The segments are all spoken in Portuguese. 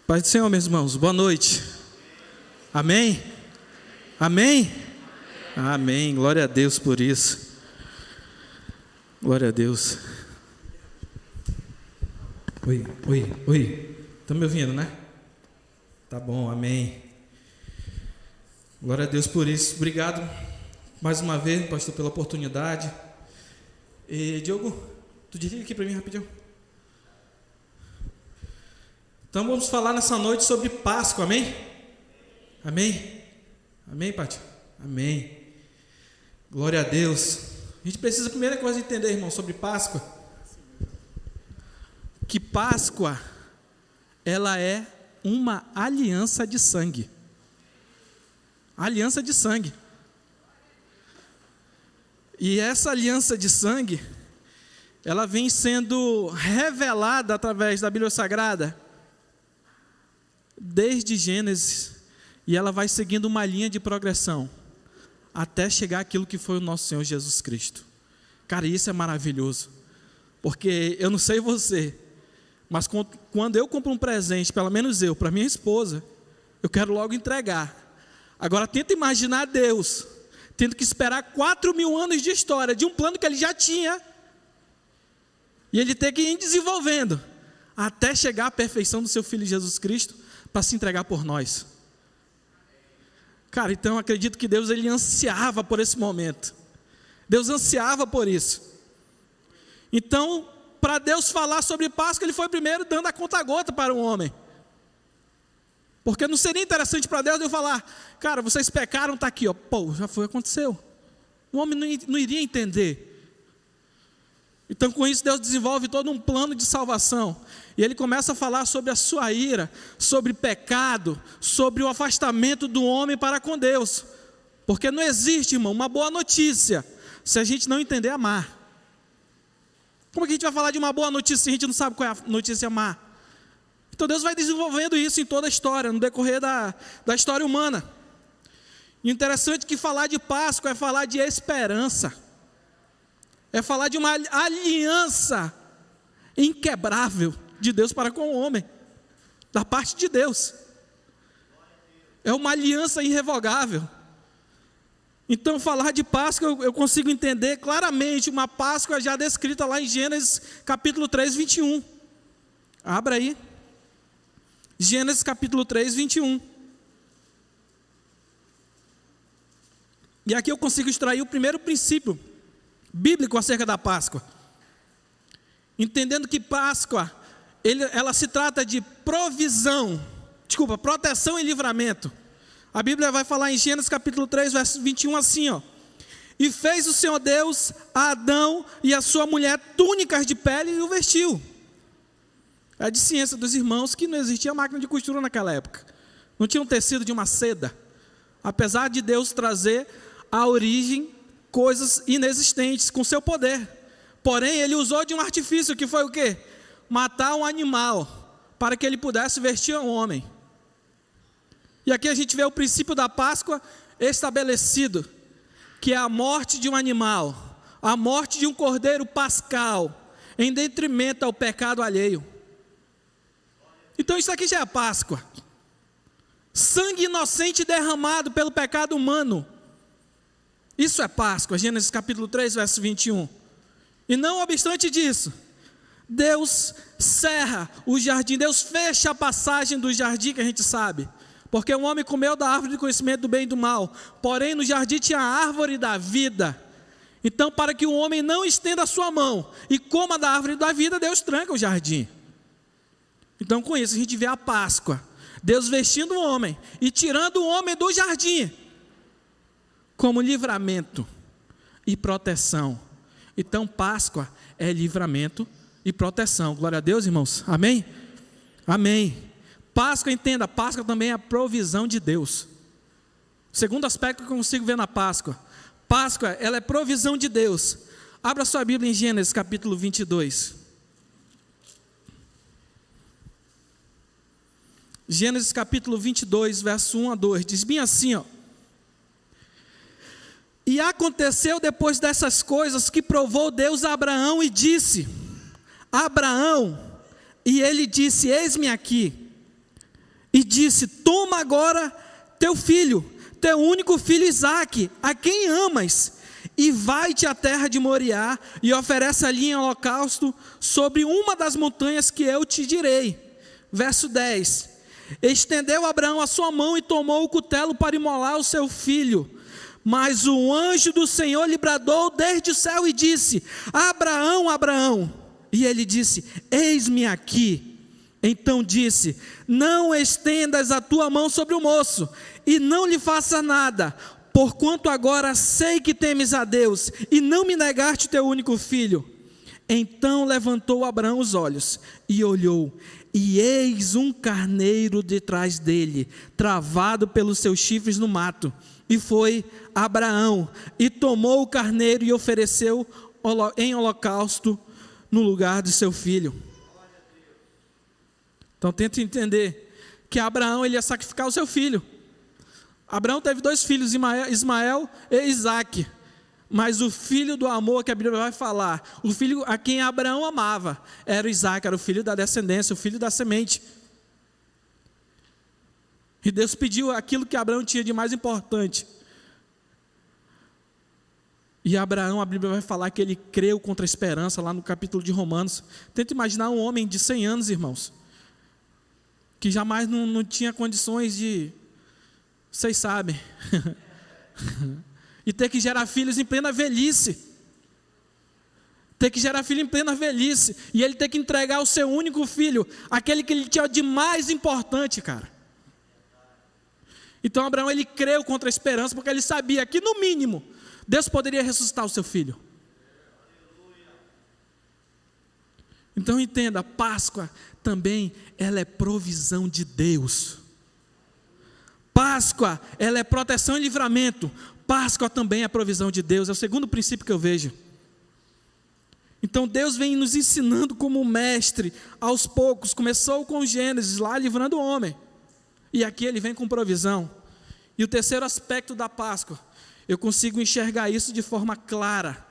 Pai do Senhor, meus irmãos, boa noite. Amém? Amém? Amém. Glória a Deus por isso. Glória a Deus. Oi. Estão me ouvindo, né? Tá bom, amém. Glória a Deus por isso. Obrigado mais uma vez, pastor, pela oportunidade. E Diogo, tu desliga aqui para mim rapidinho. Então vamos falar nessa noite sobre Páscoa, amém? Amém? Amém, Pati? Amém. Glória a Deus. A gente precisa, a primeira coisa, entender, irmão, sobre Páscoa. Que Páscoa, ela é uma aliança de sangue. Aliança de sangue. E essa aliança de sangue, ela vem sendo revelada através da Bíblia Sagrada desde Gênesis, e ela vai seguindo uma linha de progressão até chegar àquilo que foi o nosso Senhor Jesus Cristo. Cara, isso é maravilhoso, porque eu não sei você, mas quando eu compro um presente, pelo menos eu, para minha esposa, eu quero logo entregar. Agora tenta imaginar Deus tendo que esperar 4.000 anos de história, de um plano que ele já tinha, e ele ter que ir desenvolvendo, até chegar à perfeição do seu Filho Jesus Cristo, para se entregar por nós. Cara, então eu acredito que Deus, ele ansiava por esse momento. Deus ansiava por isso. Então, para Deus falar sobre Páscoa, ele foi primeiro dando a conta-gota para o homem. Porque não seria interessante para Deus eu falar, cara, vocês pecaram, está aqui, ó. Pô, já foi, aconteceu. O homem não iria entender. Então, com isso, Deus desenvolve todo um plano de salvação. E ele começa a falar sobre a sua ira, sobre pecado, sobre o afastamento do homem para com Deus. Porque não existe, irmão, uma boa notícia se a gente não entender amar. Como é que a gente vai falar de uma boa notícia se a gente não sabe qual é a notícia amar? Então Deus vai desenvolvendo isso em toda a história, no decorrer da história humana. E interessante que falar de Páscoa é falar de esperança. É falar de uma aliança inquebrável de Deus para com o homem, da parte de Deus. É uma aliança irrevogável. Então, falar de Páscoa, eu consigo entender claramente uma Páscoa já descrita lá em Gênesis capítulo 3, 21. Abra aí. Gênesis capítulo 3, 21. E aqui eu consigo extrair o primeiro princípio bíblico acerca da Páscoa. Entendendo que Páscoa, ela se trata de proteção e livramento. A Bíblia vai falar em Gênesis capítulo 3, verso 21 assim, ó. E fez o Senhor Deus a Adão e a sua mulher túnicas de pele e o vestiu. É de ciência dos irmãos que não existia máquina de costura naquela época. Não tinha um tecido de uma seda. Apesar de Deus trazer à origem coisas inexistentes com seu poder. Porém, ele usou de um artifício que foi o quê? Matar um animal para que ele pudesse vestir um homem. E aqui a gente vê o princípio da Páscoa estabelecido, que é a morte de um animal, a morte de um cordeiro pascal, em detrimento ao pecado alheio. Então isso aqui já é Páscoa. Sangue inocente derramado pelo pecado humano. Isso é Páscoa, Gênesis capítulo 3, verso 21. E não obstante disso, Deus cerra o jardim, Deus fecha a passagem do jardim, que a gente sabe. Porque o homem comeu da árvore do conhecimento do bem e do mal. Porém, no jardim tinha a árvore da vida. Então, para que o homem não estenda a sua mão e coma da árvore da vida, Deus tranca o jardim. Então, com isso, a gente vê a Páscoa. Deus vestindo o homem e tirando o homem do jardim, como livramento e proteção. Então, Páscoa é livramento e proteção. Glória a Deus, irmãos. Amém? Amém. Páscoa, entenda, Páscoa também é a provisão de Deus. Segundo aspecto que eu consigo ver na Páscoa. Páscoa, ela é provisão de Deus. Abra sua Bíblia em Gênesis capítulo 22. Gênesis capítulo 22, verso 1 a 2. Diz bem assim, ó. E aconteceu depois dessas coisas que provou Deus a Abraão e disse: Abraão, e ele disse: eis-me aqui. e disse: toma agora teu filho, teu único filho Isaque, a quem amas, e vai-te à terra de Moriá, e oferece ali em holocausto sobre uma das montanhas que eu te direi. Verso 10: estendeu Abraão a sua mão e tomou o cutelo para imolar o seu filho. Mas o anjo do Senhor lhe bradou desde o céu e disse: Abraão, Abraão. E ele disse: eis-me aqui. Então disse: não estendas a tua mão sobre o moço, e não lhe faça nada, porquanto agora sei que temes a Deus, e não me negaste teu único filho. Então levantou Abraão os olhos, e olhou, e eis um carneiro detrás dele, travado pelos seus chifres no mato. E foi Abraão, e tomou o carneiro, e ofereceu em holocausto no lugar de seu filho. Então tenta entender que Abraão ele ia sacrificar o seu filho. Abraão teve 2 filhos, Ismael e Isaque. Mas o filho do amor que a Bíblia vai falar, o filho a quem Abraão amava, era o Isaque, era o filho da descendência, o filho da semente. E Deus pediu aquilo que Abraão tinha de mais importante. E Abraão, a Bíblia vai falar que ele creu contra a esperança, lá no capítulo de Romanos. Tenta imaginar um homem de 100 anos, irmãos, que jamais não tinha condições de, vocês sabem, e ter que gerar filhos em plena velhice. Ter que gerar filho em plena velhice. E ele ter que entregar o seu único filho, aquele que ele tinha de mais importante, cara. Então Abraão, ele creu contra a esperança, porque ele sabia que no mínimo Deus poderia ressuscitar o seu filho. Então entenda, a Páscoa também, ela é provisão de Deus. Páscoa, ela é proteção e livramento. Páscoa também é provisão de Deus, é o segundo princípio que eu vejo. Então Deus vem nos ensinando como mestre, aos poucos, começou com Gênesis, lá livrando o homem. E aqui ele vem com provisão. E o terceiro aspecto da Páscoa, eu consigo enxergar isso de forma clara,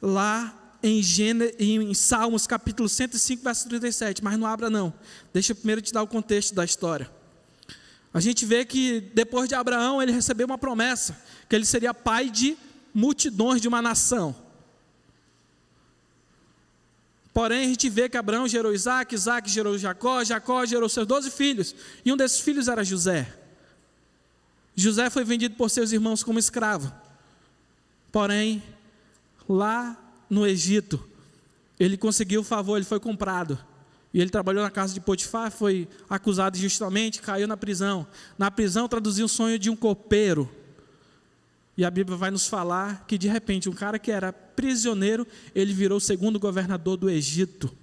lá em Salmos capítulo 105, verso 37, mas não abra não, deixa eu primeiro te dar o contexto da história. A gente vê que depois de Abraão, ele recebeu uma promessa, que ele seria pai de multidões de uma nação. Porém, a gente vê que Abraão gerou Isaque, Isaque gerou Jacó, Jacó gerou seus 12 filhos, e um desses filhos era José. José foi vendido por seus irmãos como escravo. Porém, lá no Egito, ele conseguiu o favor, ele foi comprado. E ele trabalhou na casa de Potifar, foi acusado injustamente, caiu na prisão. Na prisão traduziu o sonho de um copeiro. E a Bíblia vai nos falar que de repente um cara que era prisioneiro, ele virou o segundo governador do Egito.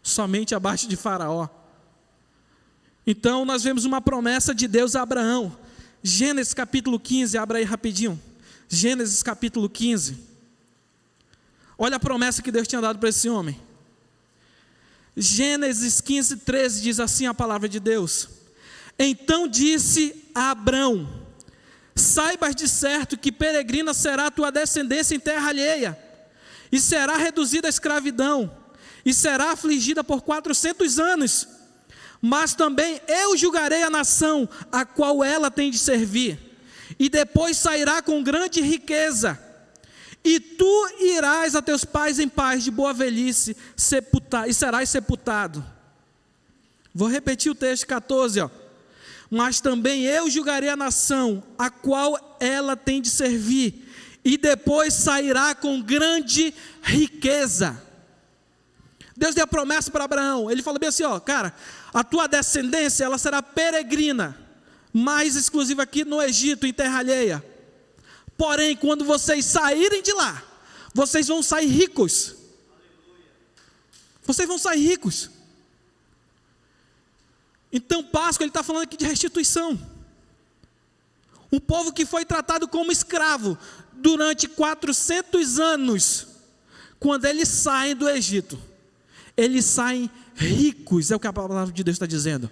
Somente abaixo de Faraó. Então nós vemos uma promessa de Deus a Abraão. Gênesis capítulo 15, abra aí rapidinho. Gênesis capítulo 15. Olha a promessa que Deus tinha dado para esse homem. Gênesis 15, 13 diz assim a palavra de Deus: então disse a Abrão: saibas de certo que peregrina será a tua descendência em terra alheia, e será reduzida à escravidão, e será afligida por 400 anos. Mas também eu julgarei a nação a qual ela tem de servir, e depois sairá com grande riqueza, e tu irás a teus pais em paz de boa velhice, e serás sepultado. Vou repetir o texto 14, ó. Mas também eu julgarei a nação a qual ela tem de servir, e depois sairá com grande riqueza. Deus deu a promessa para Abraão, ele falou bem assim, ó, cara, a tua descendência, ela será peregrina, mais exclusiva aqui no Egito, em terra alheia. Porém, quando vocês saírem de lá, vocês vão sair ricos. Vocês vão sair ricos. Então, Páscoa, ele está falando aqui de restituição. Um povo que foi tratado como escravo durante 400 anos, quando eles saem do Egito, eles saem ricos, é o que a palavra de Deus está dizendo.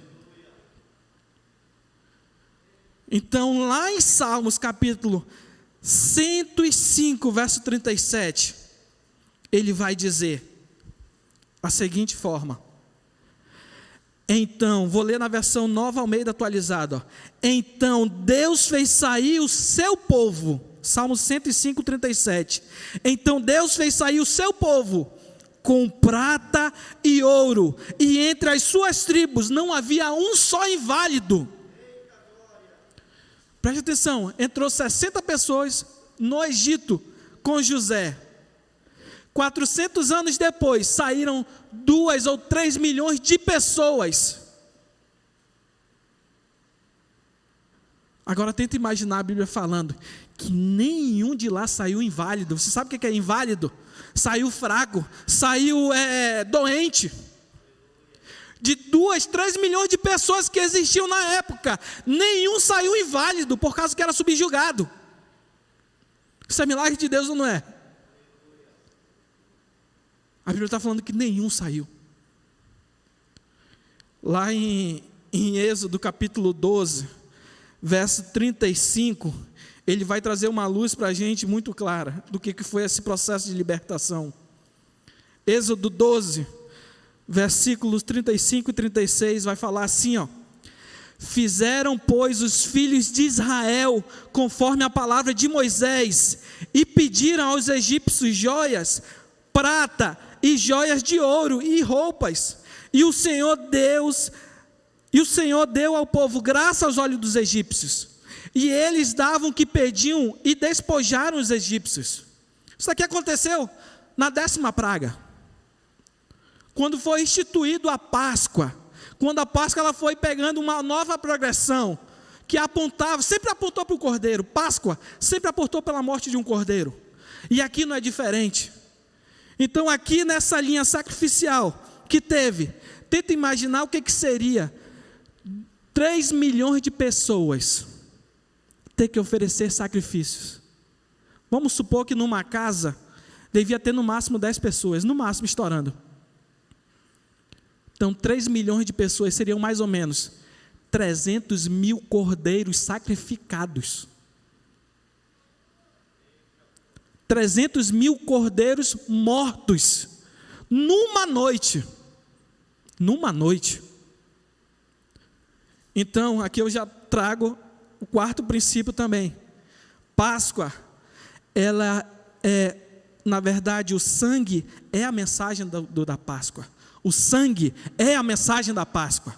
Então, lá em Salmos capítulo 105, verso 37, ele vai dizer a seguinte forma: Então, vou ler na versão Nova Almeida atualizada. Ó. Então, Deus fez sair o seu povo. Salmo 105, 37. Então, Deus fez sair o seu povo com prata e ouro. E entre as suas tribos não havia um só inválido. Preste atenção. Entrou 60 pessoas no Egito com José. 400 anos depois, saíram 2 ou 3 milhões de pessoas. Agora tenta imaginar a Bíblia falando que nenhum de lá saiu inválido. Você sabe o que é inválido? Saiu fraco, saiu doente. De 2, 3 milhões de pessoas que existiam na época, nenhum saiu inválido por causa que era subjugado. Isso é milagre de Deus ou não é? A Bíblia está falando que nenhum saiu. Lá em Êxodo capítulo 12, verso 35, ele vai trazer uma luz para a gente muito clara do que foi esse processo de libertação. Êxodo 12, versículos 35 e 36, vai falar assim, ó. Fizeram, pois, os filhos de Israel, conforme a palavra de Moisés, e pediram aos egípcios joias, prata e joias de ouro e roupas. E o Senhor deu ao povo graça aos olhos dos egípcios. E eles davam o que pediam e despojaram os egípcios. Isso aqui aconteceu na 10ª praga. Quando foi instituído a Páscoa. Quando a Páscoa ela foi pegando uma nova progressão. Que apontava, sempre apontou para o cordeiro. Páscoa sempre apontou pela morte de um cordeiro. E aqui não é diferente. Então aqui nessa linha sacrificial que teve, tenta imaginar o que seria 3 milhões de pessoas ter que oferecer sacrifícios. Vamos supor que numa casa devia ter no máximo 10 pessoas, no máximo estourando. Então 3 milhões de pessoas seriam mais ou menos 300 mil cordeiros sacrificados. 300 mil cordeiros mortos, numa noite. Numa noite. Então, aqui eu já trago o 4º princípio também. Páscoa, ela é, na verdade, o sangue é a mensagem da Páscoa. O sangue é a mensagem da Páscoa.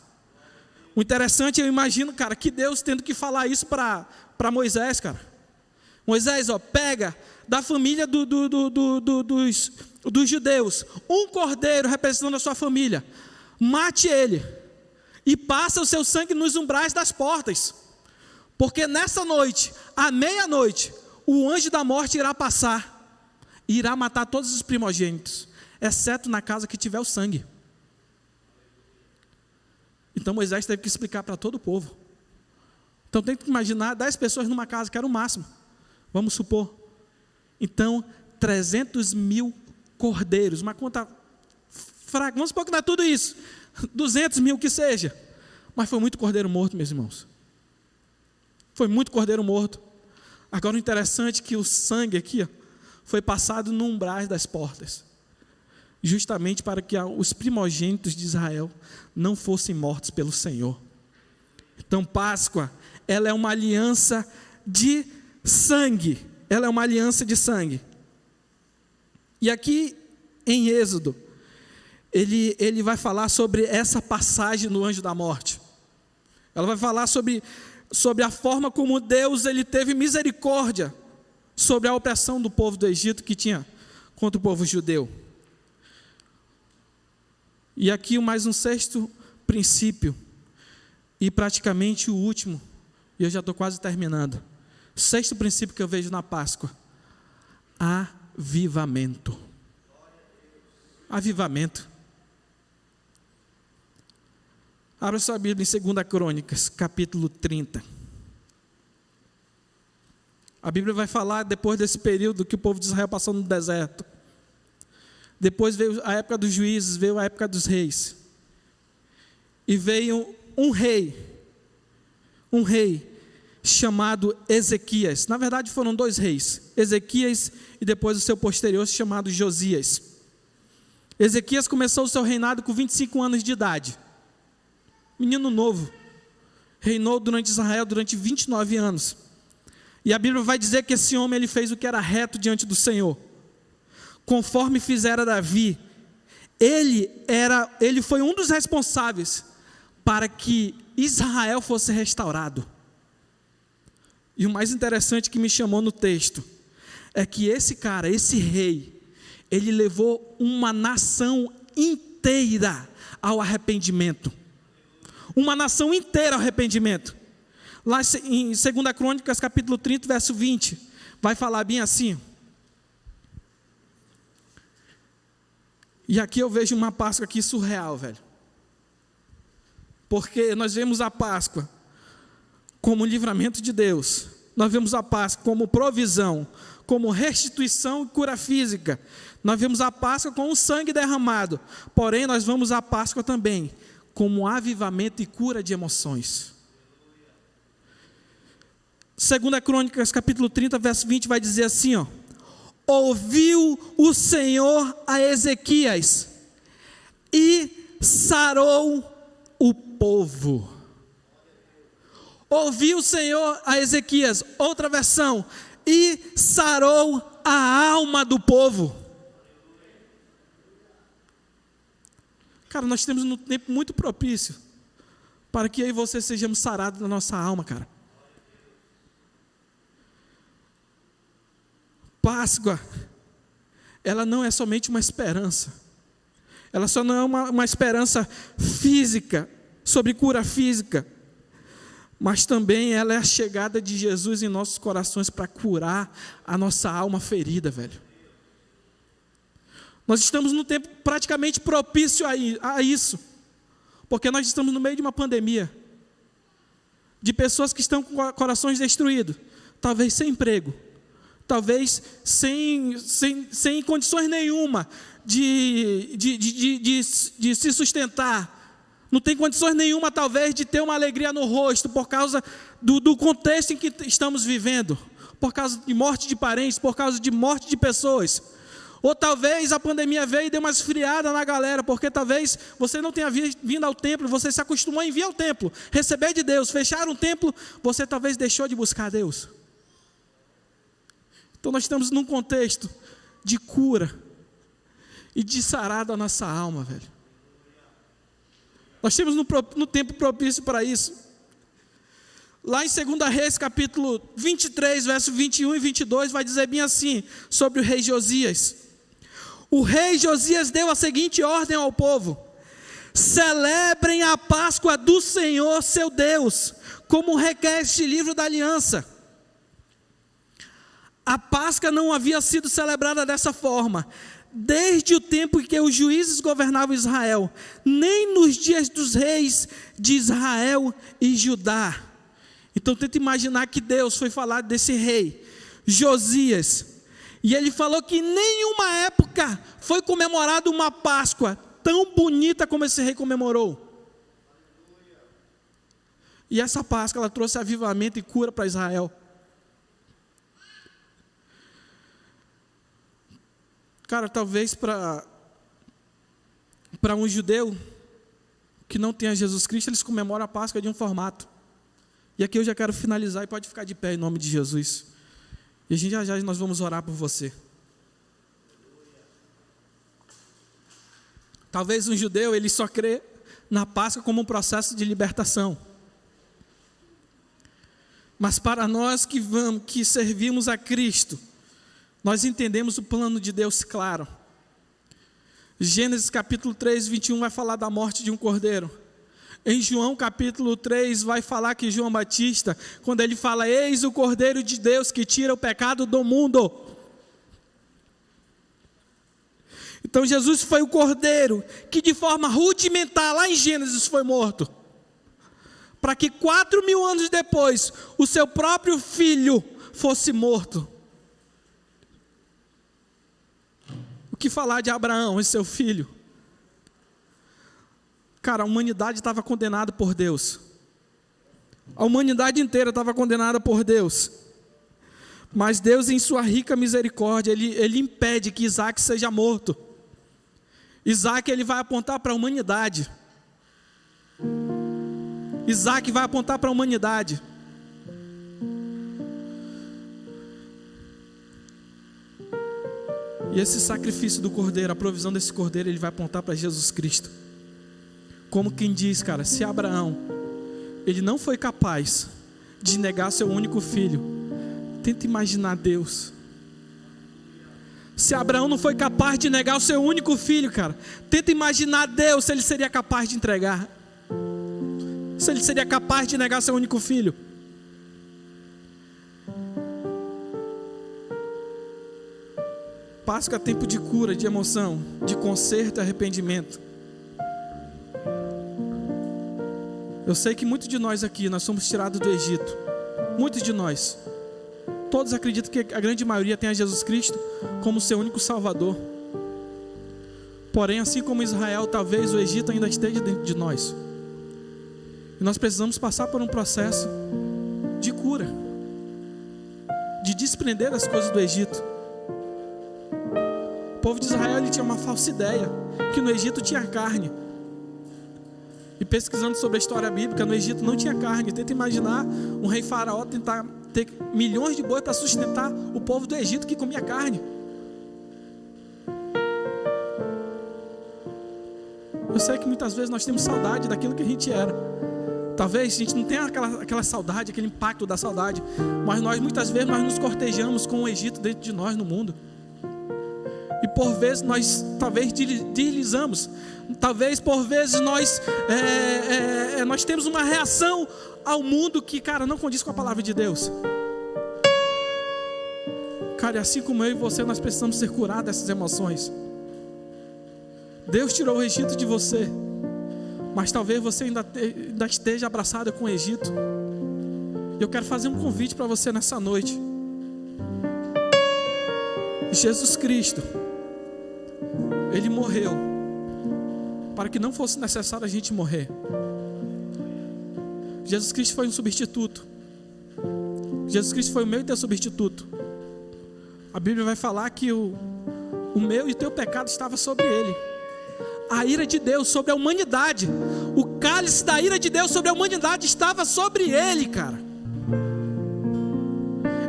O interessante, eu imagino, cara, que Deus tendo que falar isso para Moisés, cara. Moisés, ó, pega da família dos judeus, um cordeiro representando a sua família, mate ele, e passa o seu sangue nos umbrais das portas, porque nessa noite, à meia-noite, o anjo da morte irá passar, e irá matar todos os primogênitos, exceto na casa que tiver o sangue. Então Moisés teve que explicar para todo o povo. Então tem que imaginar 10 pessoas numa casa, que era o máximo, vamos supor. Então, 300 mil cordeiros, uma conta fraca, vamos supor que não é tudo isso, 200 mil que seja, mas foi muito cordeiro morto, meus irmãos, foi muito cordeiro morto. Agora o interessante é que o sangue aqui, ó, foi passado no umbrais das portas, justamente para que os primogênitos de Israel não fossem mortos pelo Senhor. Então Páscoa, ela é uma aliança de sangue. Ela é uma aliança de sangue. E aqui em Êxodo, ele vai falar sobre essa passagem no anjo da morte. Ela vai falar sobre a forma como Deus ele teve misericórdia sobre a opressão do povo do Egito que tinha contra o povo judeu. E aqui mais um 6º princípio, e praticamente o último, e eu já estou quase terminando. 6º princípio que eu vejo na Páscoa: avivamento. Avivamento. Abra sua Bíblia em 2 Crônicas, capítulo 30. A Bíblia vai falar depois desse período que o povo de Israel passou no deserto. Depois veio a época dos juízes, veio a época dos reis. E veio um rei chamado Ezequias. Na verdade foram 2 reis, Ezequias e depois o seu posterior chamado Josias. Ezequias começou o seu reinado com 25 anos de idade. menino novo, reinou durante Israel durante 29 anos. E a Bíblia vai dizer que esse homem ele fez o que era reto diante do Senhor, conforme fizera Davi. Ele foi um dos responsáveis para que Israel fosse restaurado. E o mais interessante que me chamou no texto é que esse cara, esse rei, ele levou uma nação inteira ao arrependimento. Uma nação inteira ao arrependimento. Lá em 2 Crônicas, capítulo 30, verso 20, vai falar bem assim. E aqui eu vejo uma Páscoa aqui surreal, velho. Porque nós vemos a Páscoa como livramento de Deus. Nós vemos a Páscoa como provisão, como restituição e cura física. Nós vemos a Páscoa com o sangue derramado. Porém, nós vemos a Páscoa também como avivamento e cura de emoções. 2 Crônicas, capítulo 30, verso 20, vai dizer assim, ó. Ouviu o Senhor a Ezequias e sarou o povo. Ouviu o Senhor a Ezequias, outra versão, e sarou a alma do povo. Cara, nós temos um tempo muito propício para que eu e você sejamos sarados na nossa alma, cara. Páscoa, ela não é somente uma esperança. Ela só não é uma esperança física, sobre cura física. Mas também ela é a chegada de Jesus em nossos corações para curar a nossa alma ferida, velho. Nós estamos num tempo praticamente propício a isso. Porque nós estamos no meio de uma pandemia. De pessoas que estão com corações destruídos. Talvez sem emprego. Talvez sem condições nenhuma de se sustentar. Não tem condições nenhuma, talvez, de ter uma alegria no rosto, por causa do contexto em que estamos vivendo, por causa de morte de parentes, por causa de morte de pessoas. Ou talvez a pandemia veio e deu uma esfriada na galera, porque talvez você não tenha vindo ao templo, você se acostumou a vir ao templo, receber de Deus, fechar um templo, você talvez deixou de buscar Deus. Então nós estamos num contexto de cura e de sarar da nossa alma, velho. Nós temos no tempo propício para isso. Lá em 2 Reis, capítulo 23, verso 21 e 22, vai dizer bem assim, sobre o rei Josias. O rei Josias deu a seguinte ordem ao povo: celebrem a Páscoa do Senhor, seu Deus, como requer este livro da aliança. A Páscoa não havia sido celebrada dessa forma desde o tempo em que os juízes governavam Israel, nem nos dias dos reis de Israel e Judá. Então tenta imaginar que Deus foi falar desse rei, Josias, e ele falou que em nenhuma época foi comemorada uma Páscoa tão bonita como esse rei comemorou. E essa Páscoa ela trouxe avivamento e cura para Israel. Cara, talvez para um judeu que não tenha Jesus Cristo, eles comemoram a Páscoa de um formato. E aqui eu já quero finalizar e pode ficar de pé em nome de Jesus. E a gente já nós vamos orar por você. Talvez um judeu ele só crê na Páscoa como um processo de libertação. Mas para nós que servimos a Cristo, nós entendemos o plano de Deus claro. Gênesis capítulo 3, 21 vai falar da morte de um cordeiro. Em João capítulo 3 vai falar que João Batista, quando ele fala, eis o cordeiro de Deus que tira o pecado do mundo. Então Jesus foi o cordeiro que de forma rudimentar lá em Gênesis foi morto. Para que 4.000 anos depois o seu próprio filho fosse morto. O que falar de Abraão e seu filho? Cara, a humanidade estava condenada por Deus. A humanidade inteira estava condenada por Deus. Mas Deus, em sua rica misericórdia, Ele impede que Isaac seja morto. Isaac, ele vai apontar para a humanidade. Isaac vai apontar para a humanidade. E esse sacrifício do cordeiro, a provisão desse cordeiro, ele vai apontar para Jesus Cristo. Como quem diz, cara, se Abraão, ele não foi capaz de negar seu único filho, tenta imaginar Deus. Se Abraão não foi capaz de negar o seu único filho, cara, tenta imaginar Deus, se ele seria capaz de entregar. Se ele seria capaz de negar seu único filho. Páscoa é tempo de cura, de emoção, de conserto e arrependimento. Eu sei que muitos de nós aqui, nós somos tirados do Egito. Muitos de nós. Todos acreditam que a grande maioria tem a Jesus Cristo como seu único Salvador. Porém, assim como Israel, talvez o Egito ainda esteja dentro de nós. E nós precisamos passar por um processo de cura, de desprender as coisas do Egito. O povo de Israel, ele tinha uma falsa ideia que no Egito tinha carne. E pesquisando sobre a história bíblica, no Egito não tinha carne. Tenta imaginar um rei faraó tentar ter milhões de bois para sustentar o povo do Egito que comia carne. Eu sei que muitas vezes nós temos saudade daquilo que a gente era. Talvez a gente não tenha aquela saudade, aquele impacto da saudade, mas nós muitas vezes nós nos cortejamos com o Egito dentro de nós no mundo. E por vezes nós talvez deslizamos, talvez por vezes nós temos uma reação ao mundo que, cara, não condiz com a palavra de Deus. Cara, assim como eu e você, nós precisamos ser curados dessas emoções. Deus tirou o Egito de você, mas talvez você ainda esteja abraçado com o Egito. E eu quero fazer um convite para você nessa noite. Jesus Cristo, Ele morreu para que não fosse necessário a gente morrer. Jesus Cristo foi um substituto. Jesus Cristo foi o meu e teu substituto. A Bíblia vai falar que o meu e o teu pecado estava sobre Ele. A ira de Deus sobre a humanidade, o cálice da ira de Deus sobre a humanidade estava sobre Ele, cara.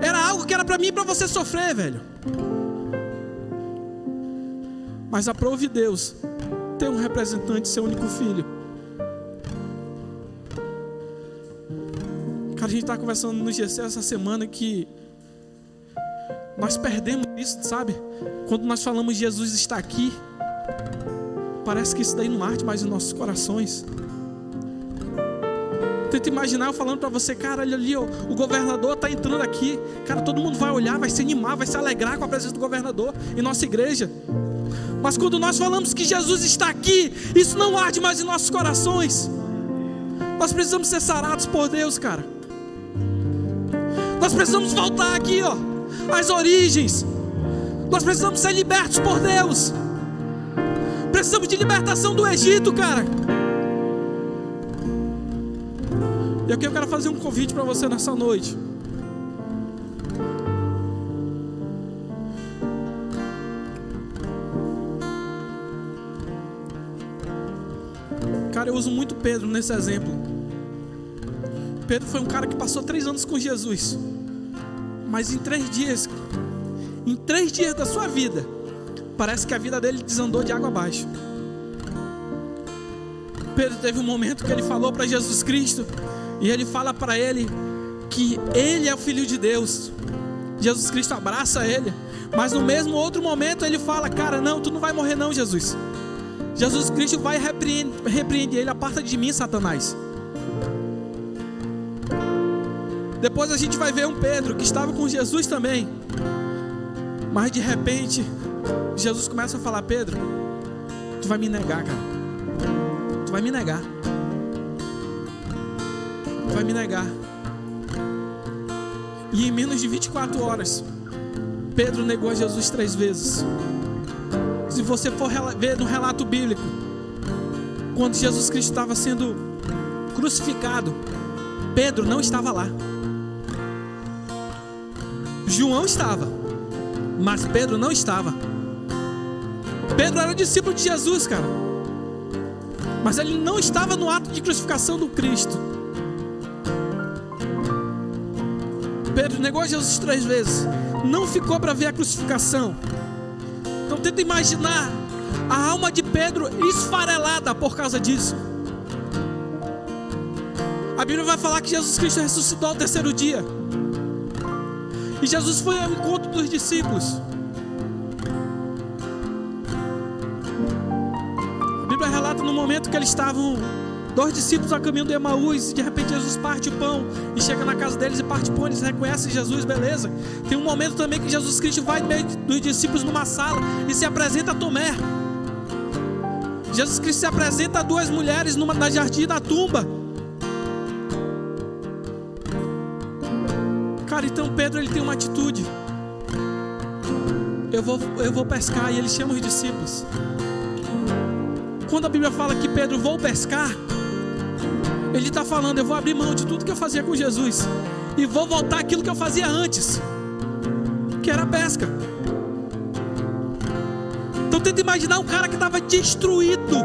Era algo que era para mim e para você sofrer, velho. Mas aprove Deus ter um representante, seu único filho. Cara, a gente está conversando no GC essa semana que nós perdemos isso, sabe? Quando nós falamos Jesus está aqui, parece que isso daí não arde mais em nossos corações. Tenta imaginar eu falando para você, cara, olha ali, ó, o governador está entrando aqui. Cara, todo mundo vai olhar, vai se animar, vai se alegrar com a presença do governador em nossa igreja. Mas quando nós falamos que Jesus está aqui, isso não arde mais em nossos corações. Nós precisamos ser sarados por Deus, cara. Nós precisamos voltar aqui, ó, às origens. Nós precisamos ser libertos por Deus. Precisamos de libertação do Egito, cara. E aqui eu quero fazer um convite para você nessa noite. Cara, eu uso muito Pedro nesse exemplo. Pedro foi um cara que passou 3 anos com Jesus. Mas em 3 dias da sua vida, parece que a vida dele desandou de água abaixo. Pedro teve um momento que ele falou para Jesus Cristo, e ele fala para ele que ele é o Filho de Deus. Jesus Cristo abraça ele, mas no mesmo outro momento ele fala, cara, não, tu não vai morrer não, Jesus. Jesus Cristo vai repreender ele, aparta de mim, Satanás. Depois a gente vai ver um Pedro que estava com Jesus também, mas de repente Jesus começa a falar, Pedro, tu vai me negar, cara. Tu vai me negar. Tu vai me negar. E em menos de 24 horas Pedro negou a Jesus 3 vezes. Se você for ver no relato bíblico, quando Jesus Cristo estava sendo crucificado, Pedro não estava lá. João estava, mas Pedro não estava. Pedro era o discípulo de Jesus, cara, mas ele não estava no ato de crucificação do Cristo. Pedro negou Jesus 3 vezes. Não ficou para ver a crucificação. Então tenta imaginar a alma de Pedro esfarelada por causa disso. A Bíblia vai falar que Jesus Cristo ressuscitou ao 3º dia. E Jesus foi ao encontro dos discípulos. A Bíblia relata no momento que eles estavam, 2 discípulos a caminho de Emaús, e de repente Jesus parte o pão e chega na casa deles e parte o pão. Eles reconhecem Jesus, beleza. Tem um momento também que Jesus Cristo vai no meio dos discípulos numa sala e se apresenta a Tomé. Jesus Cristo se apresenta a 2 mulheres na jardim da tumba. Cara, então Pedro ele tem uma atitude. Eu vou pescar, e ele chama os discípulos. Quando a Bíblia fala que Pedro vou pescar, ele está falando, eu vou abrir mão de tudo que eu fazia com Jesus e vou voltar àquilo que eu fazia antes, que era a pesca. Então tenta imaginar um cara que estava destruído.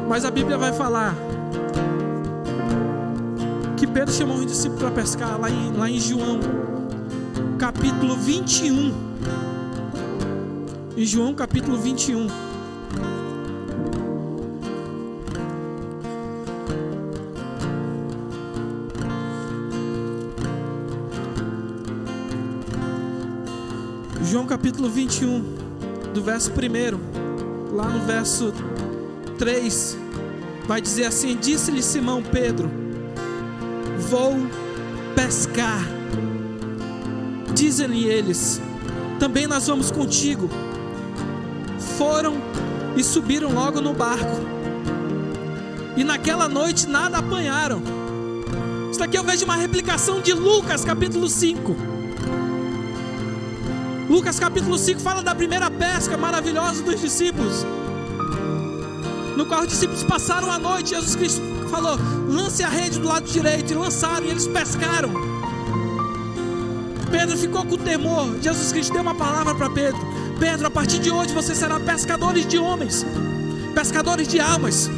Mas a Bíblia vai falar que Pedro chamou os discípulos para pescar lá em João capítulo 21. Em João capítulo 21. João capítulo 21, do verso 1, lá no verso 3, vai dizer assim: disse-lhe Simão Pedro: vou pescar. Dizem-lhe eles: também nós vamos contigo. Foram e subiram logo no barco, e naquela noite nada apanharam. Isso aqui eu vejo uma replicação de Lucas capítulo 5. Lucas capítulo 5 fala da primeira pesca maravilhosa dos discípulos, no qual os discípulos passaram a noite. Jesus Cristo falou: lance a rede do lado direito, e lançaram, e eles pescaram. Pedro ficou com temor. Jesus Cristo deu uma palavra para Pedro: Pedro, a partir de hoje você será pescadores de homens, pescadores de almas.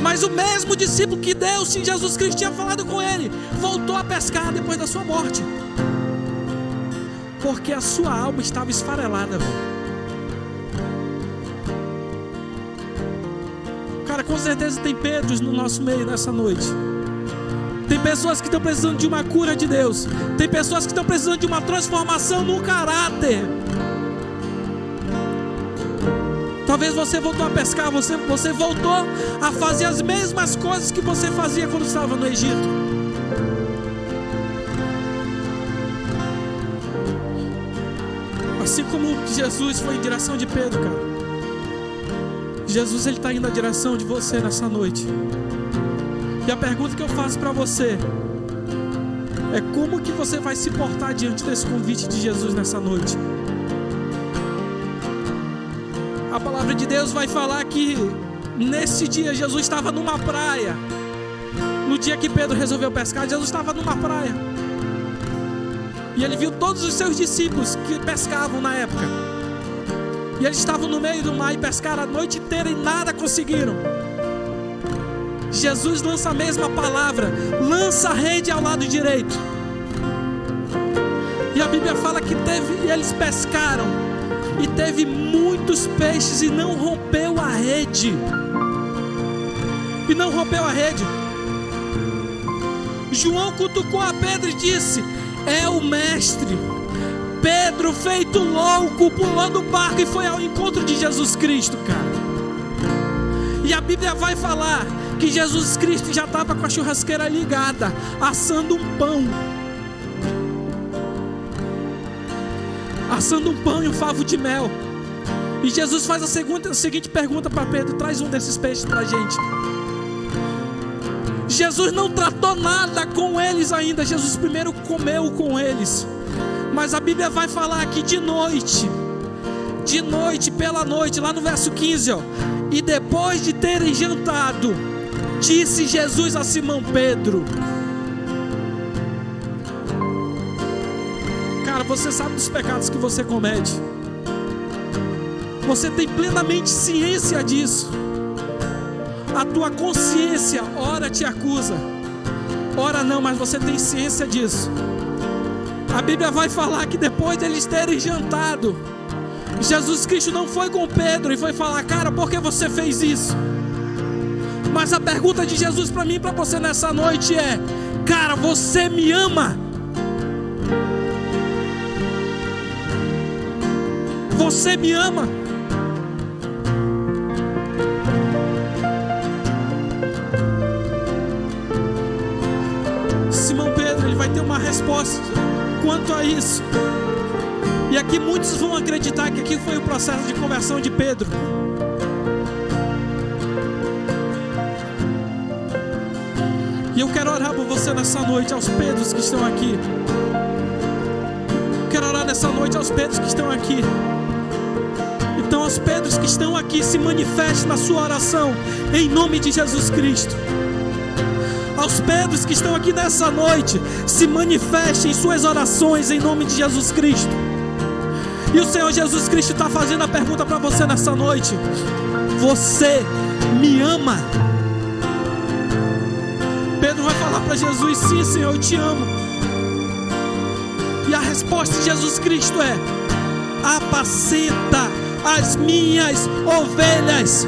Mas o mesmo discípulo que Deus, sim, Jesus Cristo tinha falado com ele, voltou a pescar depois da sua morte, porque a sua alma estava esfarelada, velho. Cara, com certeza tem Pedros no nosso meio nessa noite. Tem pessoas que estão precisando de uma cura de Deus. Tem pessoas que estão precisando de uma transformação no caráter. Talvez você voltou a pescar, você voltou a fazer as mesmas coisas que você fazia quando estava no Egito. Assim como Jesus foi em direção de Pedro, cara, Jesus ele está indo na direção de você nessa noite. E a pergunta que eu faço para você é: como que você vai se portar diante desse convite de Jesus nessa noite? A palavra de Deus vai falar que nesse dia Jesus estava numa praia. No dia que Pedro resolveu pescar, Jesus estava numa praia. E ele viu todos os seus discípulos que pescavam na época. E eles estavam no meio do mar e pescaram a noite inteira e nada conseguiram. Jesus lança a mesma palavra: lança a rede ao lado direito. E a Bíblia fala que eles pescaram e teve muitos peixes e não rompeu a rede. João cutucou a Pedro e disse: é o mestre. Pedro, feito louco, pulou do barco e foi ao encontro de Jesus Cristo, cara. E a Bíblia vai falar que Jesus Cristo já estava com a churrasqueira ligada, assando um pão. Assando um pão e um favo de mel. E Jesus faz a seguinte pergunta para Pedro: traz um desses peixes para a gente. Jesus não tratou nada com eles ainda. Jesus primeiro comeu com eles. Mas a Bíblia vai falar que de noite, pela noite, lá no verso 15, ó, e depois de terem jantado, disse Jesus a Simão Pedro: cara, você sabe dos pecados que você comete. Você tem plenamente ciência disso. A tua consciência ora te acusa. ora não, mas você tem ciência disso. A Bíblia vai falar que depois de eles terem jantado, Jesus Cristo não foi com Pedro e foi falar: cara, por que você fez isso? Mas a pergunta de Jesus para mim e para você nessa noite é: cara, você me ama? Você me ama? Simão Pedro, ele vai ter uma resposta quanto a isso. E aqui muitos vão acreditar que aqui foi o processo de conversão de Pedro. E eu quero orar por você nessa noite, aos Pedros que estão aqui. Quero orar nessa noite aos Pedros que estão aqui. Então, aos Pedros que estão aqui, se manifeste na sua oração, em nome de Jesus Cristo. Aos Pedros que estão aqui nessa noite, se manifeste em suas orações, em nome de Jesus Cristo. E o Senhor Jesus Cristo está fazendo a pergunta para você nessa noite: você me ama? Pedro vai falar para Jesus: sim, Senhor, eu te amo. E a resposta de Jesus Cristo é: apacenta as minhas ovelhas.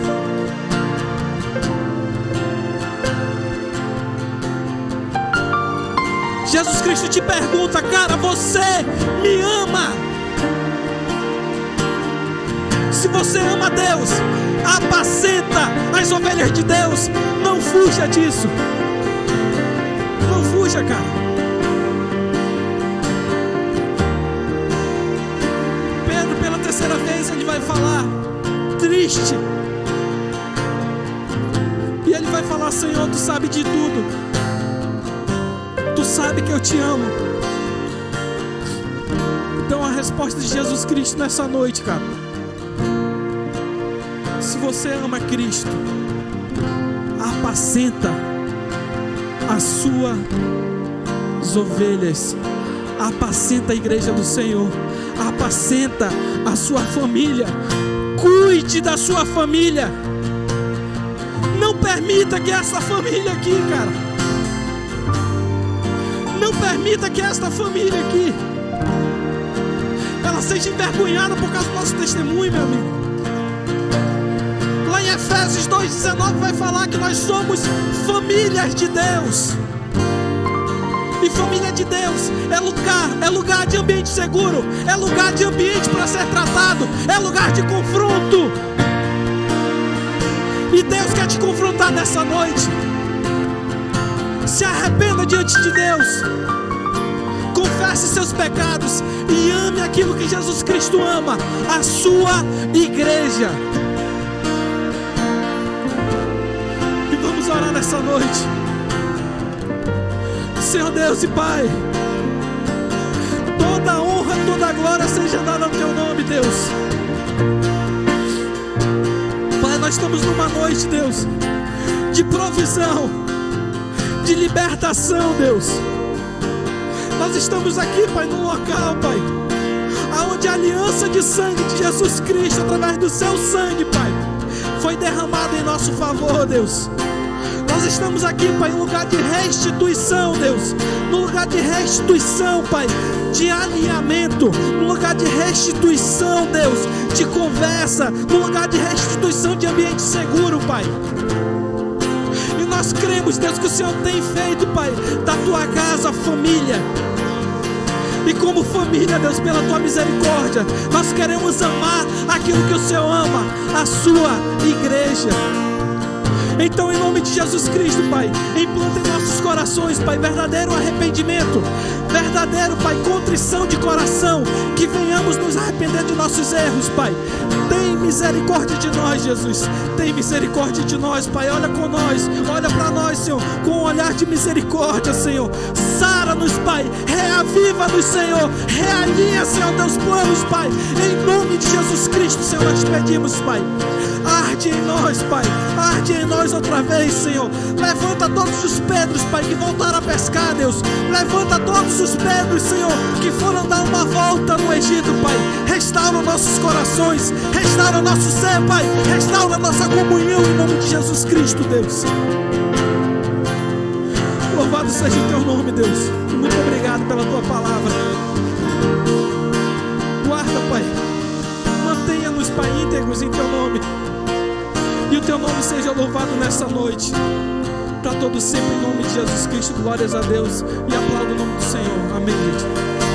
Jesus Cristo te pergunta: cara, você me ama? Se você ama Deus, apacenta as ovelhas de Deus. Não fuja disso. Não fuja, cara. Pedro, pela terceira vez, ele vai falar triste. E ele vai falar: Senhor, tu sabe de tudo. Tu sabe que eu te amo. Então a resposta de Jesus Cristo nessa noite, cara: se você ama Cristo, apacenta as suas ovelhas. Apacenta a igreja do Senhor. Apacenta a sua família. Cuide da sua família. Não permita que essa família aqui, cara, não permita que esta família aqui ela seja envergonhada por causa do nosso testemunho, meu amigo. Lá em Efésios 2,19 vai falar que nós somos famílias de Deus. E família de Deus é lugar de ambiente seguro, é lugar de ambiente para ser tratado, é lugar de confronto. E Deus quer te confrontar nessa noite. Se arrependa diante de Deus, confesse seus pecados e ame aquilo que Jesus Cristo ama, a sua igreja. E vamos orar nessa noite. Senhor Deus e Pai, toda a honra, toda a glória seja dada ao teu nome, Deus. Pai, nós estamos numa noite, Deus, de provisão, de libertação, Deus. Nós estamos aqui, Pai, num local, Pai, aonde a aliança de sangue de Jesus Cristo, através do seu sangue, Pai, foi derramada em nosso favor, Deus. Nós estamos aqui, Pai, em lugar de restituição, Deus. No lugar de restituição, Pai, de alinhamento. No lugar de restituição, Deus, de conversa. No lugar de restituição de ambiente seguro, Pai. E nós cremos, Deus, que o Senhor tem feito, Pai, da tua casa família. E como família, Deus, pela tua misericórdia, nós queremos amar aquilo que o Senhor ama, a sua igreja. Então, em nome de Jesus Cristo, Pai, implanta em nossos corações, Pai, verdadeiro arrependimento, verdadeiro, Pai, contrição de coração, que venhamos nos arrepender de nossos erros, Pai. Tem misericórdia de nós, Jesus. Tem misericórdia de nós, Pai. Olha com nós, olha para nós, Senhor, com um olhar de misericórdia, Senhor. Sara-nos, Pai. Reaviva-nos, Senhor. Realinha, Senhor, teus planos, Pai. Em nome de Jesus Cristo, Senhor, nós te pedimos, Pai. Arde em nós, Pai. Arde em nós outra vez, Senhor. Levanta todos os Pedros, Pai, que voltaram a pescar, Deus. Levanta todos os Pedros, Senhor, que foram dar uma volta no Egito, Pai. Restaura nossos corações. Restaura nosso ser, Pai. Restaura nossa comunhão em nome de Jesus Cristo, Deus. Louvado seja o teu nome, Deus. Muito obrigado pela tua palavra. Guarda, Pai. Mantenha-nos, Pai, íntegros em teu nome. E o teu nome seja louvado nessa noite. Para todos sempre, em nome de Jesus Cristo. Glórias a Deus. E aplauda o nome do Senhor. Amém, gente.